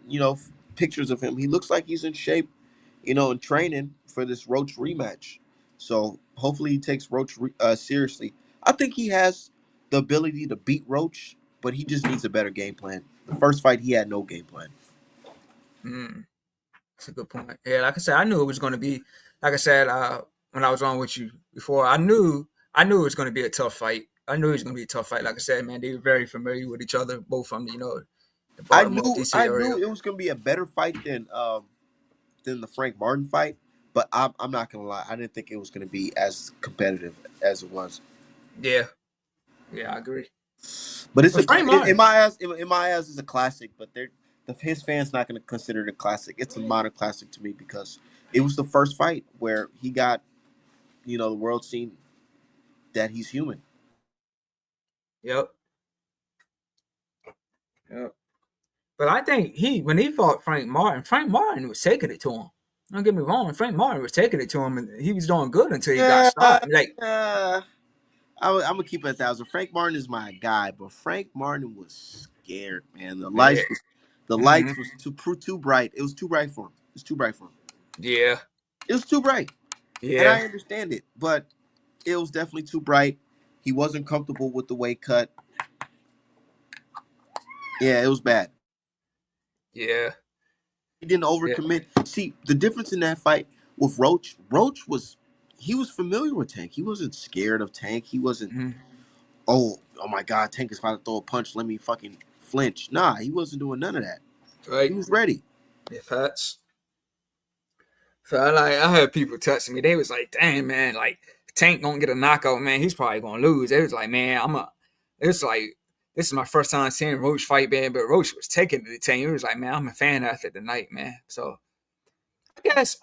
pictures of him. He looks like he's in shape, and training for this Roach rematch. So hopefully he takes Roach seriously. I think he has the ability to beat Roach, but he just needs a better game plan. The first fight he had no game plan. Mm. That's a good point. Yeah, like I said, I knew it was going to be. Like I said, when I was on with you before, I knew it was going to be a tough fight. I knew it was going to be a tough fight. Like I said, man, they were very familiar with each other, both from the I Baltimore knew DC I area. knew it was gonna be a better fight than the Frank Martin fight, but I'm not gonna lie, I didn't think it was gonna be as competitive as it was. Yeah, yeah, I agree. But it's But a Frank in Martin, my eyes, in my eyes, it's a classic. But his fans not gonna consider it a classic. It's a modern classic to me because it was the first fight where he got the world seen that he's human. yep, yep. But I think when he fought Frank Martin was taking it to him. Don't get me wrong, Frank Martin was taking it to him, and he was doing good until he got Yeah, stopped. Like, I'm gonna keep it 1,000. Frank Martin is my guy, but Frank Martin was scared, man. yeah, The hmm lights was too bright. It was too bright for him. It was too bright for him. yeah, It was too bright, and yeah, I understand it, but it was definitely too bright. He wasn't comfortable with the weight cut. Yeah, it was bad. yeah, He didn't yeah, overcommit. See, the difference in that fight with Roach, he was familiar with Tank. He wasn't scared of Tank. He wasn't, hmm oh my God, Tank is about to throw a punch. Let me fucking flinch. Nah, he wasn't doing none of that. He right. was ready. Yeah, facts. So I heard people texting me. They was like, "Dang man, like Tank gonna get a knockout, man. He's probably gonna lose." They was like, "Man, It's like this is my first time seeing Roach fight, man. But Roach was taking the Tank. It was like, man, I'm a fan after the night, man. So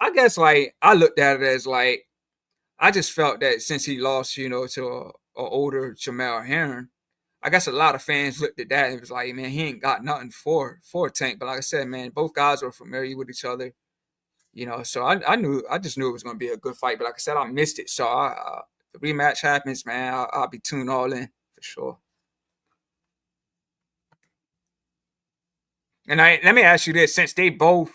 I guess like I looked at it as like I just felt that since he lost, to a older Jamel Herring, I guess a lot of fans looked at that and was like, man, he ain't got nothing for Tank. But like I said, man, both guys were familiar with each other. So I just knew it was going to be a good fight. But like I said, I missed it. So the rematch happens, man. I'll be tuned all in for sure. And let me ask you this: since they both,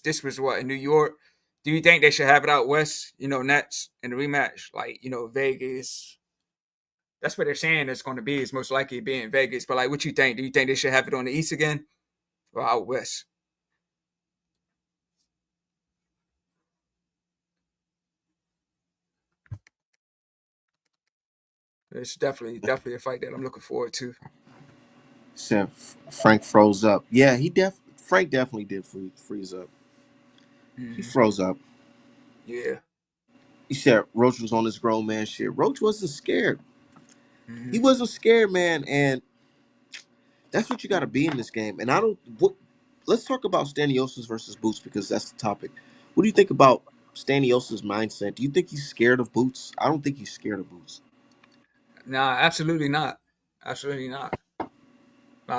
this was what in New York. Do you think they should have it out west? Nets in the rematch, like Vegas. That's what they're saying it's going to be. It's most likely be in Vegas. But like, what you think? Do you think they should have it on the east again or out west? It's definitely a fight that I'm looking forward to. Said Frank froze up. Yeah, Frank definitely did freeze up. He Hmm. froze up. Yeah. He said Roach was on his grown man shit. Roach wasn't scared. Hmm. He wasn't scared, man, and that's what you got to be in this game. And I don't. Let's talk about Staniosis versus Boots because that's the topic. What do you think about Staniosis' mindset? Do you think he's scared of Boots? I don't think he's scared of Boots. Nah, absolutely not. Absolutely not.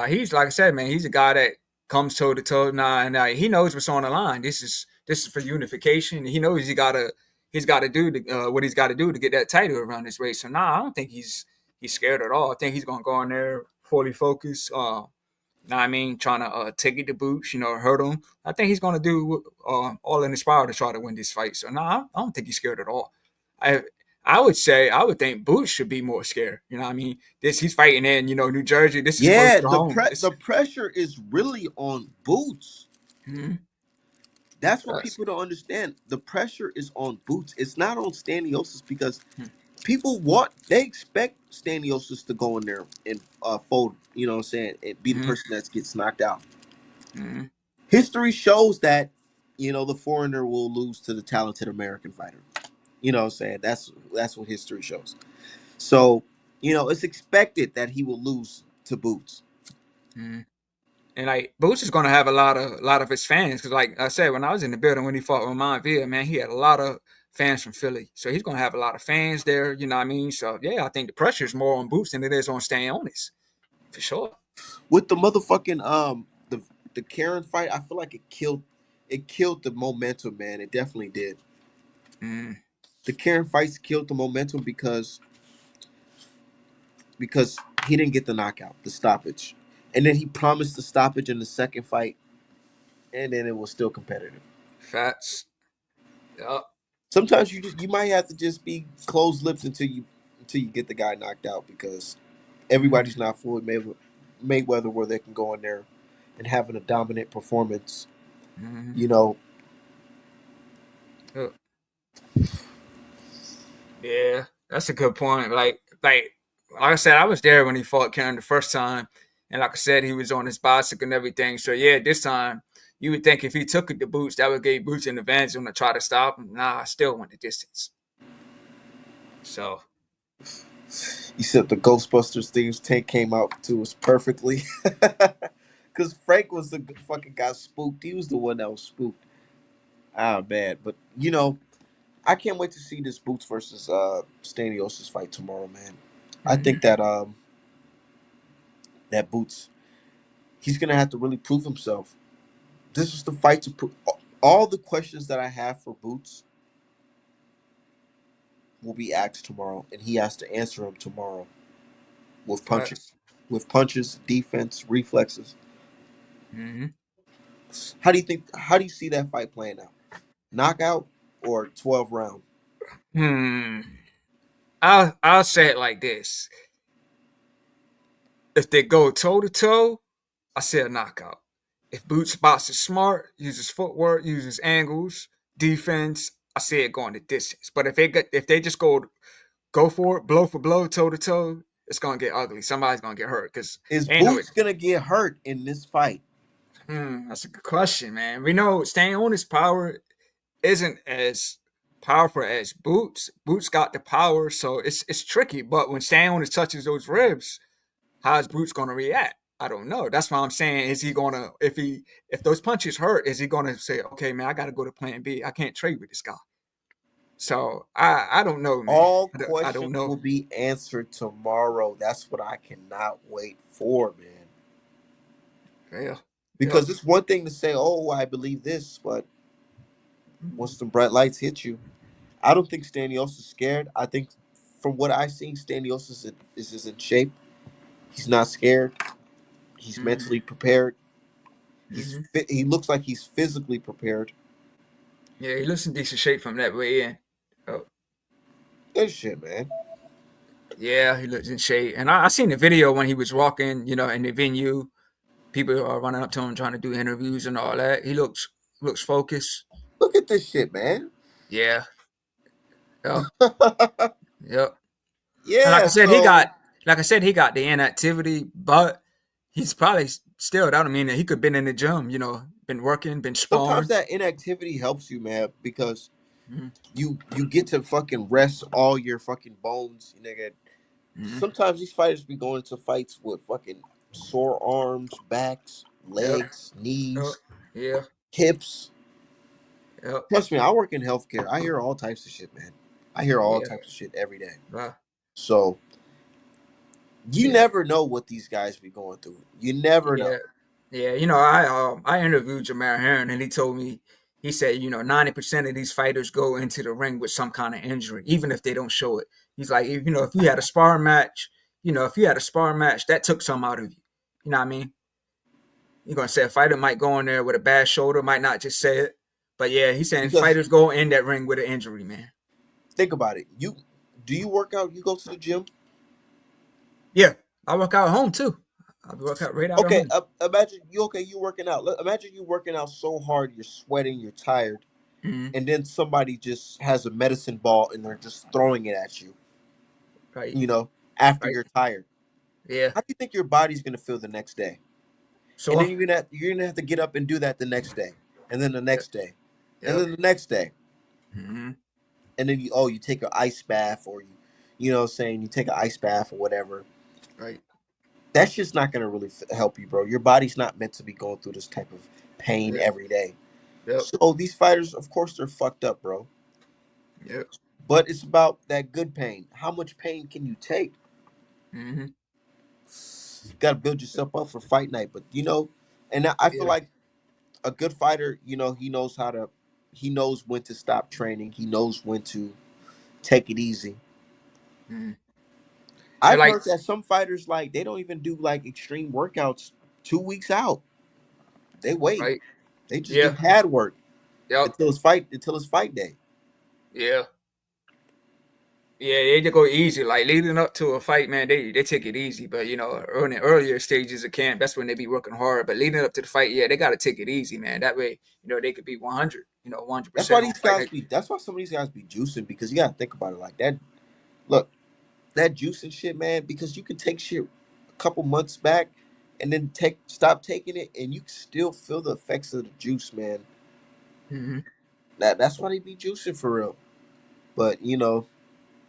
He's like I said, man. He's a guy that comes toe to toe. Nah, and he knows what's on the line. This is for unification. He knows he's got to do what he's got to do to get that title around this race. So nah, I don't think he's scared at all. I think he's gonna go in there fully focused. Know what I mean, trying to take it to Boots, hurt him. I think he's going to do all in his power to try to win this fight. So, no, I don't think he's scared at all. I I would think Boots should be more scared. You know what I mean? He's fighting in, New Jersey. This is close Yeah, to home. the pressure is really on Boots. Mhm. That's what That's, people don't understand. The pressure is on Boots. It's not on Staniosis because hmm, they expect Staniosis to go in there and fold, you know what I'm saying, and be the hmm, person that gets knocked out. hmm, History shows that, the foreigner will lose to the talented American fighter. You know what I'm saying? That's what history shows. So, it's expected that he will lose to Boots. hmm. And like Boots is gonna have a lot of his fans because, like I said, when I was in the building when he fought Ramon Villa, man, he had a lot of fans from Philly, so he's gonna have a lot of fans there. You know what I mean? So yeah, I think the pressure is more on Boots than it is on Stanionis for sure. With the motherfucking the Karen fight, I feel like it killed the momentum, man. It definitely did. Mm, The Karen fights killed the momentum because he didn't get the knockout, the stoppage. And then he promised the stoppage in the second fight, and then it was still competitive. Fats. Yup. Sometimes you might have to just be closed lips until you get the guy knocked out because Mm, everybody's not Floyd Mayweather where they can go in there and having a dominant performance. mm, You know, yup. Yeah, that's a good point. Like I said, I was there when he fought Karen the first time, and like I said, he was on his bicycle and everything. So yeah, this time you would think if he took it to Boots, that would give Boots an advantage on to try to stop him. Nah, I still went the distance. So you said the Ghostbusters things tank came out to us perfectly. Because Frank was the fucking guy spooked. He was the one that was spooked. Ah, bad. But I can't wait to see this Boots versus Staniosis fight tomorrow, man. I mhm. think that Boots, he's gonna have to really prove himself. This is the fight to prove. All the questions that I have for Boots will be asked tomorrow, and he has to answer them tomorrow with punches, Facts. defense, reflexes. Hmm. How do you see that fight playing out? Knockout or 12 round? Hmm. I'll say it like this: if they go toe to toe, I say a knockout. If Boots boxes smart, uses footwork, uses angles, defense, I see it going the distance. But if they just go for it, blow for blow, toe to toe, it's gonna get ugly. Somebody's gonna get hurt because Is ain't no. Boots gonna get hurt in this fight? That's a good question, man. We know staying on his power isn't as powerful as Boots. Boots got the power, so it's tricky. But when staying on touches those ribs, how's Boots gonna react? I don't know. That's why I'm saying, is he gonna if those punches hurt, is he gonna say, okay, man, I gotta go to plan B. I can't trade with this guy. So I don't know, man. All I don't questions will know. be answered tomorrow. That's what I cannot wait for, man. Yeah. Yep. Because it's one thing to say, "Oh, I believe this," but once the bright lights hit you, I don't think Stanios is scared. I think from what I've seen, Stanios is in shape. He's not scared. He's Mm-hmm. mentally prepared. Mm-hmm. He looks like he's physically prepared. Yeah, he looks in decent shape from that way in. Oh, Good shit, man. yeah, he looks in shape. And I seen the video when he was walking, in the venue. People are running up to him trying to do interviews and all that. He looks focused. Look at this shit, man. Yeah. Yep. Yep. And Yeah, so like I said, he got the inactivity, but he's probably still. That don't mean that he could been in the gym. Been working, been sometimes sparring. that inactivity helps you, man, because Mm-hmm. you get to fucking rest all your fucking bones, nigga. Mm-hmm. Sometimes these fighters be going into fights with fucking sore arms, backs, Yep. legs, Yep. knees, Yeah. hips. Yep. Trust me, I work in healthcare. I hear all types of shit, man. I hear all Yeah. types of shit every day. Right. So you Yeah. never know what these guys be going through. You never Yeah. know. Yeah. I interviewed Jamal Heron and he told me, he said 90% of these fighters go into the ring with some kind of injury, even if they don't show it. He's like, if you had a sparring match, that took some out of you. You know what I mean? You're gonna say a fighter might go in there with a bad shoulder, might not just say it. But yeah, he's saying Because fighters go in that ring with an injury, man. think about it. Do you work out? You go to the gym? Yeah. I work out at home too. I'll be working out right out at Okay, home. imagine you okay. You working out. Imagine you working out so hard, you're sweating, you're tired, Hmm. and then somebody just has a medicine ball and they're just throwing it at you. Right. You know, after Right. you're tired, Yeah. how do you think your body's gonna feel the next day? And then So. you're gonna have to get up and do that the next day, and then the next day, and Yep. then the next day, Hmm. and then you take an ice bath or you know what I'm saying you take an ice bath or whatever. Right. That's just not gonna really help you, bro. Your body's not meant to be going through this type of pain Yep. every day. Yep. So these fighters, of course, they're fucked up, bro. Yep. But it's about that good pain. How much pain can you take? Hmm. You gotta build yourself up for fight night. But and I feel Yeah. like a good fighter, he knows when to stop training. He knows when to take it easy. Mm. And I've like, heard that some fighters like they don't even do like extreme workouts 2 weeks out. They wait. right. They just do Yeah. pad work Yep. until it's fight day. Yeah. Yeah, they just go easy. Like leading up to a fight, man, they take it easy. But in the earlier stages of camp, that's when they be working hard. But leading up to the fight, yeah, they gotta take it easy, man. That way, they could be 100, 100 That's why percent on these fight guys night. be. That's why some of these guys be juicing because you gotta think about it like that. Look, that juicing shit, man. Because you can take shit a couple months back and then stop taking it, and you can still feel the effects of the juice, man. Mm-hmm. That's why they be juicing for real. But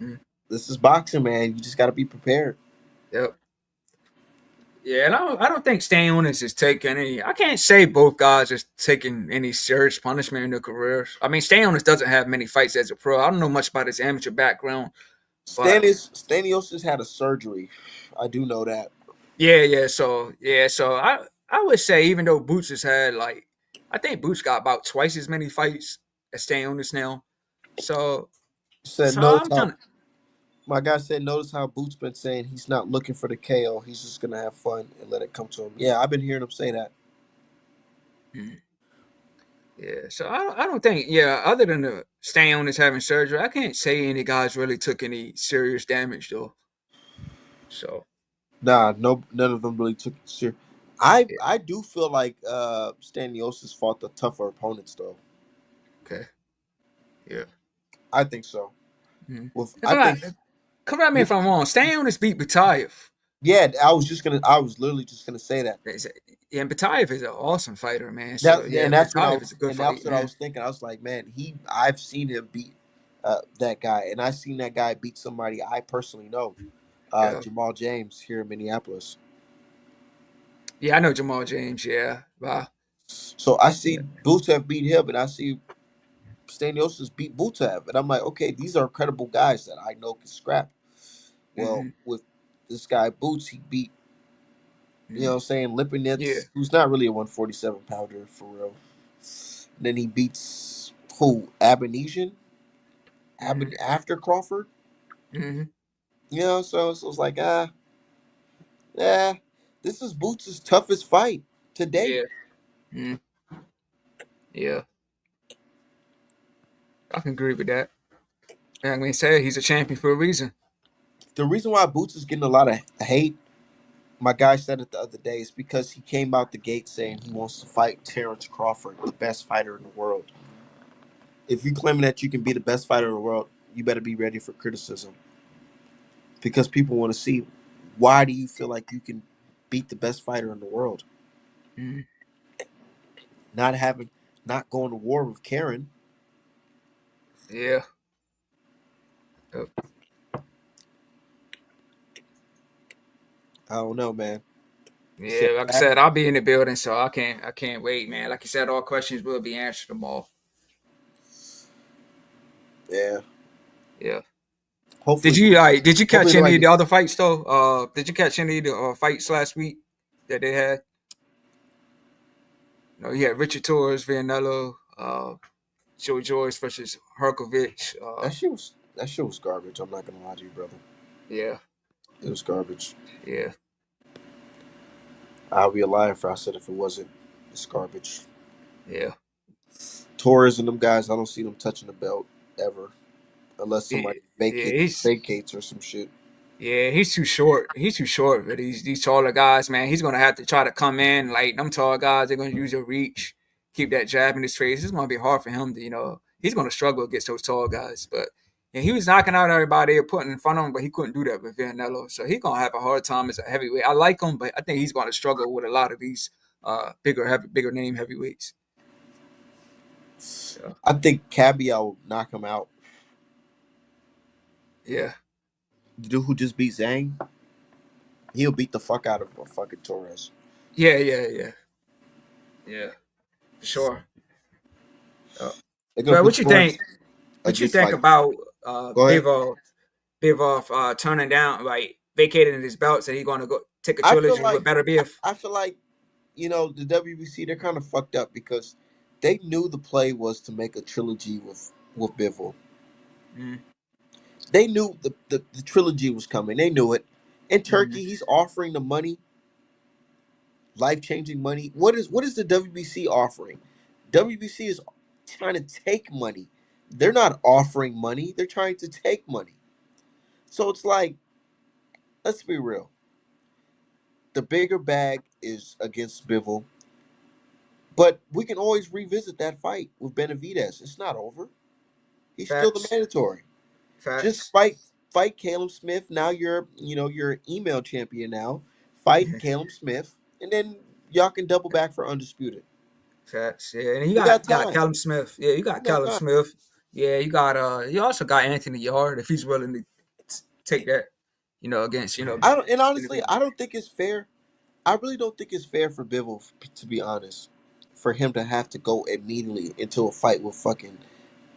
Mm-hmm. this is boxing, man. You just gotta be prepared. Yep. Yeah, and I don't think Stannis is taking any. I can't say both guys is taking any serious punishment in their careers. I mean, Stannis doesn't have many fights as a pro. I don't know much about his amateur background, but Stanios just had a surgery. I do know that. yeah. So I would say even though Boots has had like, I think Boots got about twice as many fights as Stannis now. So Said so notice I'm how trying to. my guy said notice how Boots been saying he's not looking for the KO. He's just gonna have fun and let it come to him. Yeah, I've been hearing him say that. Mm, yeah, so I don't think other than the Stannis having surgery, I can't say any guys really took any serious damage though. So Nah, no, none of them really took it serious. I yeah, I do feel like Staniosis fought the tougher opponents though. okay, yeah. I think so. Mm. With If I I'm not, think correct me if I'm wrong. Stannis beat Batayev. yeah, I was literally just gonna say that. And Batayev is an awesome fighter, man. So That yeah, and that's what I Batayev was is a good and that's fight, what I man. was thinking. I was like, man, I've seen him beat that guy, and I seen that guy beat somebody I personally know, Yeah, Jamal James here in Minneapolis. yeah. I know Jamal James. Yeah, wow. So I Yeah. see Butev beat him, and I see Staniosis beat Butev, and I'm like, okay, these are credible guys that I know can scrap. Well, Hmm. with this guy Boots, he beat what I'm saying, Yeah. Lipinets, who's not really a 147 pounder for real. Then he beats who? Abanesian? Hmm. After Crawford? Hmm. So it's like, yeah, this is Boots' toughest fight to date. Yeah. Mm. Yeah. I can agree with that. Like we said, he's a champion for a reason. The reason why Boots is getting a lot of hate, my guy said it the other day, is because he came out the gate saying he wants to fight Terrence Crawford, the best fighter in the world. If you claim that you can be the best fighter in the world, you better be ready for criticism because people want to see why do you feel like you can beat the best fighter in the world? Mm. Not having, not going to war with Karen. Yeah. Yep. I don't know, man. He said Yeah. Like I that. said, I'll be in the building, so I can't wait, man. Like you said, all questions will be answered tomorrow. Yeah. Yeah. Did Hopefully, you like? Did you hopefully catch any nobody of the gets. other fights though? Did you catch any of the fights last week that they had? No, you had Richard Torres, Vianello, Joe Joyce versus Herkovich. That shit was garbage. I'm not gonna lie to you, brother. Yeah, It was garbage. yeah, I'll be a liar if I said if it wasn't. It's garbage. yeah, Torres and them guys, I don't see them touching the belt ever, unless yeah. somebody Yeah, he's vacates or some shit. Yeah, he's too short. He's too short for these taller guys, man. He's gonna have to try to come in like them tall guys. They're gonna use their reach, keep that jab in his face. It's gonna be hard for him to, he's gonna struggle against those tall guys. But yeah, he was knocking out everybody or putting in front of him, but he couldn't do that with Vanello. So he's gonna have a hard time as a heavyweight. I like him, but I think he's gonna struggle with a lot of these bigger name heavyweights. Yeah, I think Caviar will knock him out. yeah, The dude who just beat Zhang, he'll beat the fuck out of a fucking Torres. yeah. Yeah, for sure. Yeah. They're gonna But put what you Torres think? a What you good think fight. about Go ahead. Bivol turning down, like vacating his belts, and he's going to go take a I feel trilogy like with Better Beef? I feel like the WBC they're kind of fucked up because they knew the play was to make a trilogy with Bivol. Mm, They knew the trilogy was coming. They knew it. In mm, Turkey, he's offering the money, life changing money. What is the WBC offering? WBC is trying to take money. They're not offering money. They're trying to take money. So it's like, let's be real. The bigger bag is against Bivol, but we can always revisit that fight with Benavidez. It's not over. He's still the facts, mandatory. Just facts, fight Caleb Smith. Now you're an email champion now. Fight yeah, Caleb Smith, and then y'all can double back for undisputed. facts. Yeah, and you We got got time. Callum Smith. Yeah, you We got got Callum time. Smith. Yeah, you also got Anthony Yard if he's willing to take that, against I don't, and honestly, Benavidez. I don't think it's fair. I really don't think it's fair for Bivol, to be honest, for him to have to go immediately into a fight with fucking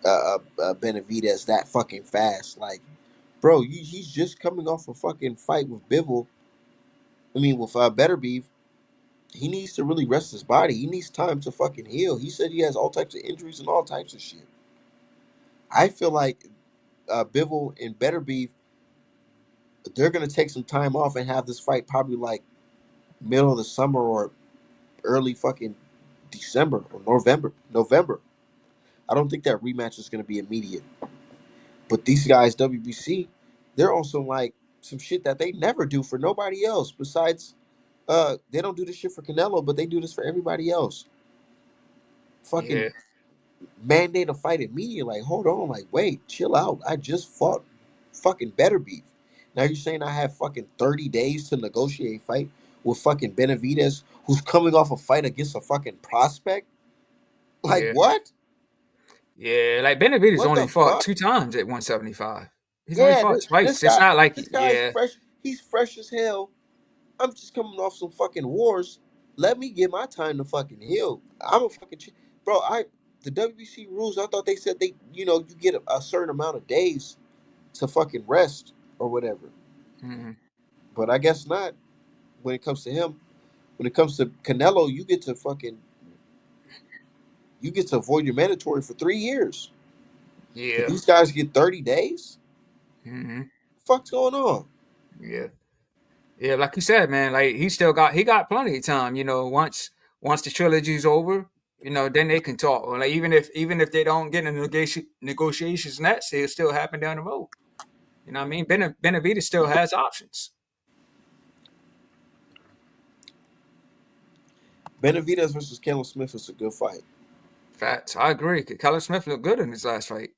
Benavidez that fucking fast. Like, bro, he's just coming off a fucking fight with Bivol. I mean, with Better Beef. He needs to really rest his body. He needs time to fucking heal. He said he has all types of injuries and all types of shit. I feel like Bivol and Better Beef, they're gonna take some time off and have this fight probably like middle of the summer or early fucking December or November. November. I don't think that rematch is gonna be immediate. But these guys, WBC, they're also like some shit that they never do for nobody else besides they don't do this shit for Canelo, but they do this for everybody else. Fucking Yeah, mandate a fight immediately. Like, hold on, like, wait, chill out. I just fought fucking Better Beef. Now you're saying I have fucking 30 days to negotiate a fight with fucking Benavidez, who's coming off a fight against a fucking prospect? Like, yeah, what? yeah. Like Benavidez What only the fought fuck? 2 times at 175. He's only Yeah, fought this twice. It's guy, not like this guy's yeah, fresh. He's fresh as hell. I'm just coming off some fucking wars. Let me get my time to fucking heal. I'm a fucking bro. The WBC rules. I thought they said you get a certain amount of days to fucking rest or whatever. mhm, But I guess not when it comes to him. When it comes to Canelo, you get to avoid your mandatory for 3 years. But yeah, these guys get 30 days. mhm, Fuck's going on? yeah. Yeah, like you said, man, like he got plenty of time. Once the trilogy's over, then they can talk. Or like even if they don't get into negotiations next, it'll still happen down the road. You know what I mean? Benavidez still has options. Benavidez versus Caleb Smith is a good fight. Facts, I agree. Callum Smith looked good in his last fight.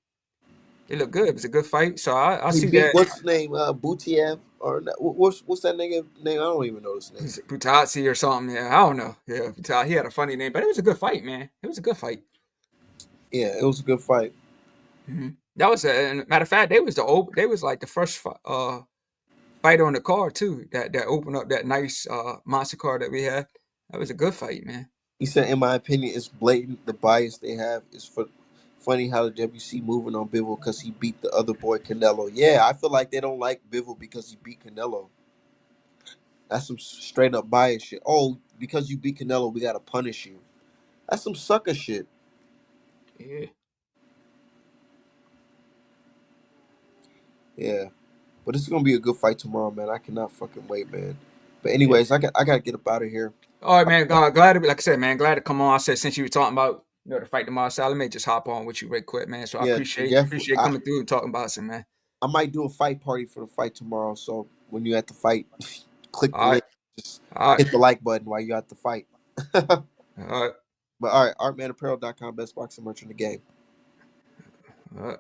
He looked good. It was a good fight. So I He see beat that what's his name? Butiev or what's that nigga name? I don't even know his name. Butazzi or something. Yeah, I don't know. Yeah, he had a funny name, but it was a good fight, man. It was a good fight. Yeah, it was a good fight. That was a matter of fact. They was like the first fight on the card too. That opened up that nice monster card that we had. That was a good fight, man. He said, in my opinion, it's blatant the bias they have. It's funny how the WC moving on Bivol because he beat the other boy Canelo. Yeah, I feel like they don't like Bivol because he beat Canelo. That's some straight up bias shit. Oh, because you beat Canelo, we gotta punish you. That's some sucker shit. Yeah, Yeah, but it's gonna be a good fight tomorrow, man. I cannot fucking wait, man. But yeah. anyways, I gotta get up out of here. All right, man. Glad to be, like I said, man. Glad to come on. I said since you were talking about the fight tomorrow, so let me just hop on with you real quick, man. So I Yeah, appreciate definitely. appreciate coming through and talking about some, man. I might do a fight party for the fight tomorrow. So when you at the fight, click the All right, link. Just all right, hit the like button while you at the fight. But all right, all right, artmanapparel.com, best boxing merch in the game. all right.